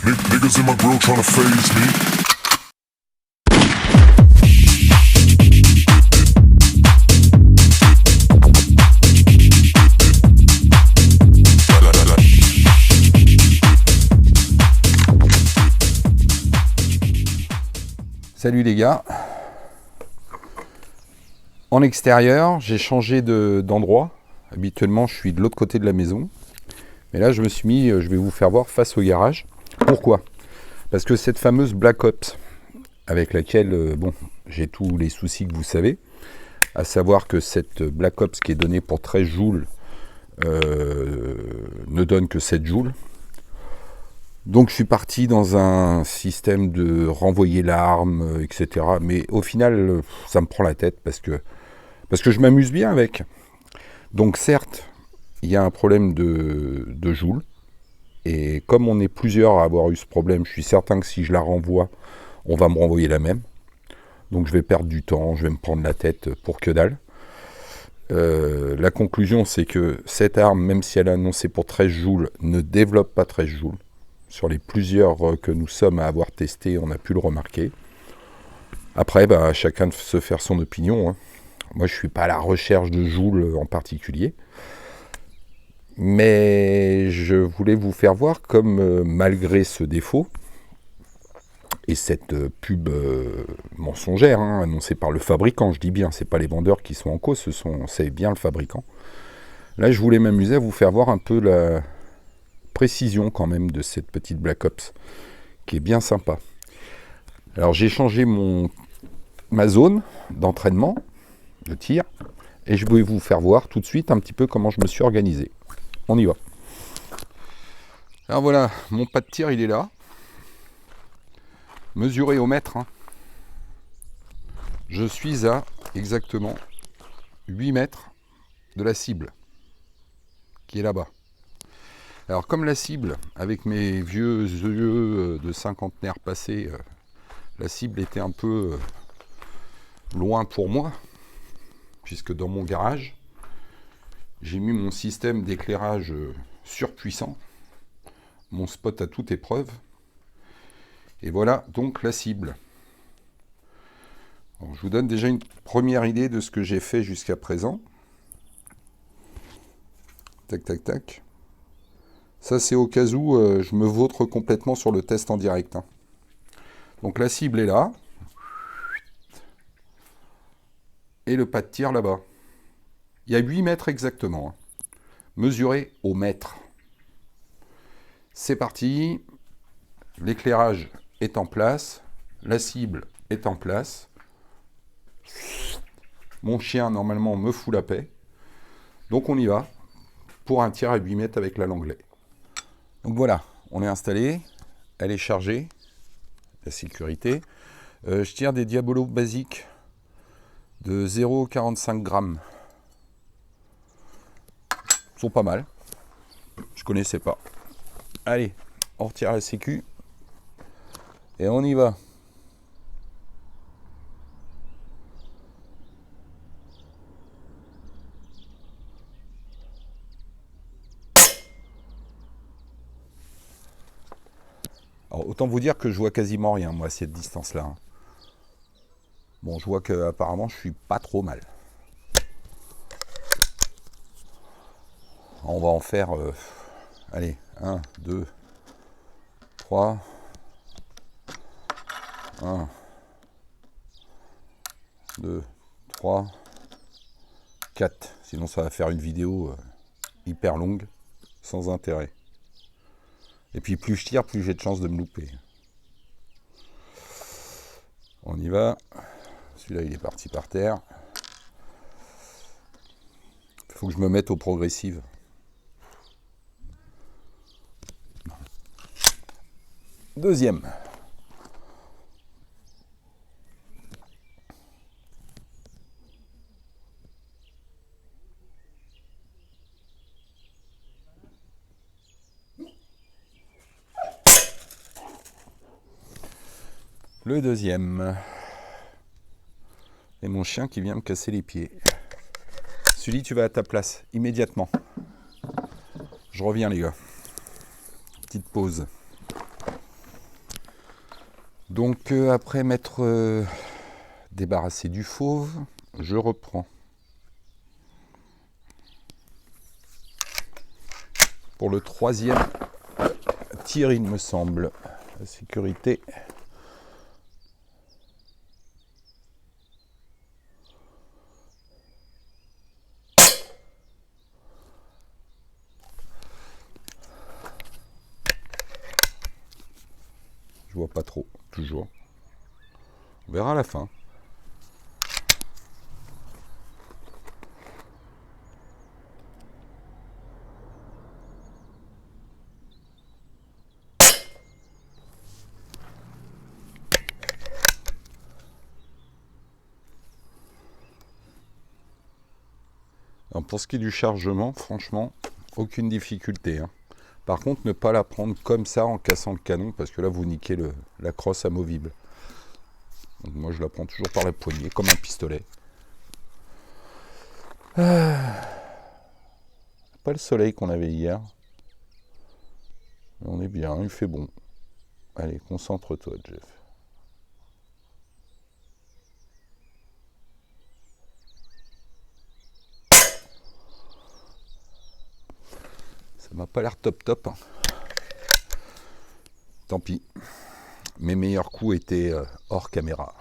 Niggas in my grill tryna phase me. Salut les gars. En extérieur, j'ai changé d'endroit. Habituellement, je suis de l'autre côté de la maison. Mais là, je me suis mis, je vais vous faire voir face au garage. Pourquoi? Parce que cette fameuse Black Ops, avec laquelle, j'ai tous les soucis que vous savez, à savoir que cette Black Ops qui est donnée pour 13 joules ne donne que 7 joules. Donc je suis parti dans un système de renvoyer l'arme, etc. Mais au final, ça me prend la tête parce que je m'amuse bien avec. Donc certes, il y a un problème de joules. Et comme on est plusieurs à avoir eu ce problème, je suis certain que si je la renvoie, on va me renvoyer la même. Donc je vais perdre du temps, je vais me prendre la tête pour que dalle. La conclusion, c'est que cette arme, même si elle est annoncée pour 13 joules, ne développe pas 13 joules. Sur les plusieurs que nous sommes à avoir testé, on a pu le remarquer. Après, chacun de se faire son opinion, hein. Moi, je ne suis pas à la recherche de joules en particulier. Mais je voulais vous faire voir comme, malgré ce défaut, et cette pub mensongère, hein, annoncée par le fabricant, je dis bien, ce n'est pas les vendeurs qui sont en cause, c'est bien le fabricant. Là, je voulais m'amuser à vous faire voir un peu la précision quand même de cette petite Black Ops, qui est bien sympa. Alors, j'ai changé ma zone d'entraînement, de tir, et je vais vous faire voir tout de suite un petit peu comment je me suis organisé. On y va. Alors voilà, mon pas de tir, il est là. Mesuré au mètre, hein. Je suis à exactement 8 mètres de la cible, qui est là-bas. Alors comme la cible, avec mes vieux yeux de cinquantenaire passés, la cible était un peu loin pour moi, puisque dans mon garage, j'ai mis mon système d'éclairage surpuissant, mon spot à toute épreuve, et voilà donc la cible. Alors, je vous donne déjà une première idée de ce que j'ai fait jusqu'à présent. Tac, tac, tac. Ça, c'est au cas où je me vautre complètement sur le test en direct, hein. Donc la cible est là. Et le pas de tir là-bas. Il y a 8 mètres exactement, hein. Mesuré au mètre. C'est parti. L'éclairage est en place. La cible est en place. Mon chien, normalement, me fout la paix. Donc on y va pour un tir à 8 mètres avec la Langlais. Donc voilà, on est installé. Elle est chargée. La sécurité. Je tire des diabolos basiques de 0,45 grammes. Ils sont pas mal. Je connaissais pas. Allez, on retire la sécu. Et on y va. Alors, autant vous dire que je vois quasiment rien, moi, à cette distance-là, hein. Bon, je vois qu'apparemment, je suis pas trop mal. On va en faire, allez, 1, 2, 3, 1, 2, 3, 4. Sinon, ça va faire une vidéo hyper longue, sans intérêt. Et puis, plus je tire, plus j'ai de chances de me louper. On y va. Celui-là, il est parti par terre. Il faut que je me mette aux progressives. Deuxième. Le deuxième. Et mon chien qui vient me casser les pieds. Sully, tu vas à ta place, immédiatement. Je reviens, les gars. Petite pause. Donc après m'être débarrassé du fauve, je reprends. Pour le troisième tir, il me semble. La sécurité. Je vois pas trop, toujours. On verra à la fin. Alors pour ce qui est du chargement, franchement, aucune difficulté, hein. Par contre, ne pas la prendre comme ça en cassant le canon, parce que là, vous niquez la crosse amovible. Donc moi, je la prends toujours par la poignée, comme un pistolet. Pas le soleil qu'on avait hier. Mais on est bien, il fait bon. Allez, concentre-toi, Jeff. Ça m'a pas l'air top, hein. Tant pis. Mes meilleurs coups étaient hors caméra.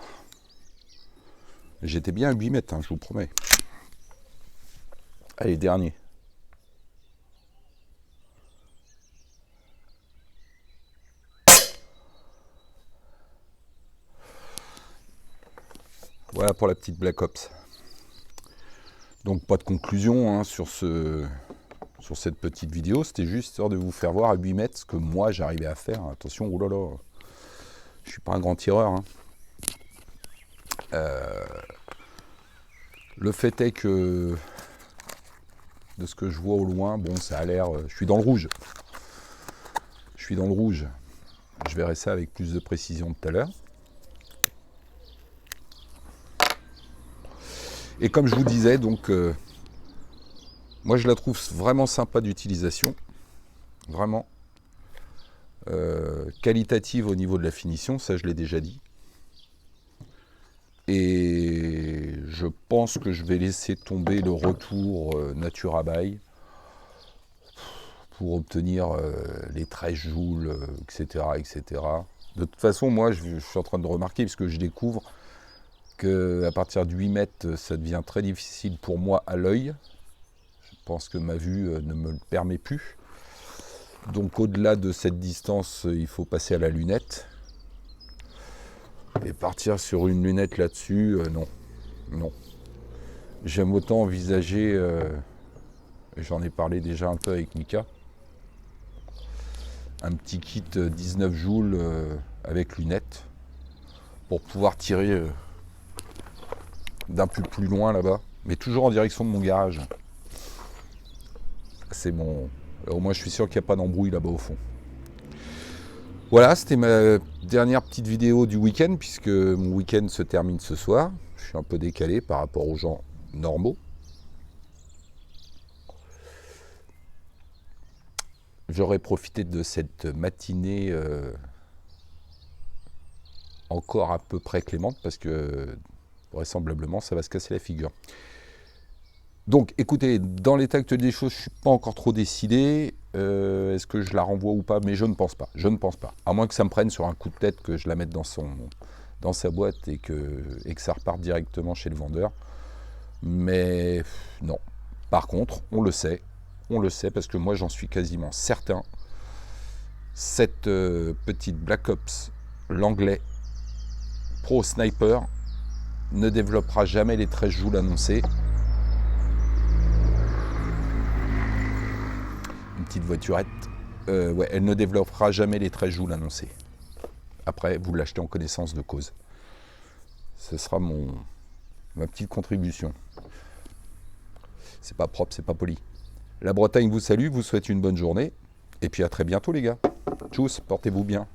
J'étais bien à 8 mètres, hein, je vous promets. Allez, dernier. Voilà pour la petite Black Ops. Donc pas de conclusion, hein, sur cette petite vidéo. C'était juste histoire de vous faire voir à 8 mètres ce que moi j'arrivais à faire. Attention, oulala, je suis pas un grand tireur, hein. Le fait est que de ce que je vois au loin, bon, ça a l'air... je suis dans le rouge. Je suis dans le rouge. Je verrai ça avec plus de précision tout à l'heure. Et comme je vous disais, donc, moi je la trouve vraiment sympa d'utilisation. Vraiment. Qualitative au niveau de la finition, ça je l'ai déjà dit. Et je pense que je vais laisser tomber le retour Naturabuy pour obtenir les 13 joules, etc., etc. De toute façon, moi, je suis en train de remarquer, puisque je découvre qu'à partir de 8 mètres, ça devient très difficile pour moi à l'œil. Je pense que ma vue ne me le permet plus. Donc au-delà de cette distance, il faut passer à la lunette. Et partir sur une lunette là-dessus, non. Non. J'aime autant envisager, j'en ai parlé déjà un peu avec Mika, un petit kit 19 joules avec lunettes pour pouvoir tirer d'un peu plus loin là-bas, mais toujours en direction de mon garage. C'est mon... Au moins je suis sûr qu'il n'y a pas d'embrouille là-bas au fond. Voilà, c'était ma dernière petite vidéo du week-end, puisque mon week-end se termine ce soir. Je suis un peu décalé par rapport aux gens normaux. J'aurais profité de cette matinée encore à peu près clémente, parce que vraisemblablement ça va se casser la figure. Donc écoutez, dans l'état actuel des choses, je ne suis pas encore trop décidé. Est-ce que je la renvoie ou pas? Mais je ne pense pas. Je ne pense pas. À moins que ça me prenne sur un coup de tête, que je la mette dans sa boîte et que ça reparte directement chez le vendeur. Mais non. Par contre, on le sait parce que moi j'en suis quasiment certain. Cette petite Black Ops, l'anglais Pro Sniper, ne développera jamais les 13 joules annoncés. Une petite voiturette. Ouais, elle ne développera jamais les 13 joules annoncés. Après, vous l'achetez en connaissance de cause. Ce sera ma petite contribution. C'est pas propre, c'est pas poli. La Bretagne vous salue, vous souhaite une bonne journée. Et puis à très bientôt les gars. Tchuss, portez-vous bien.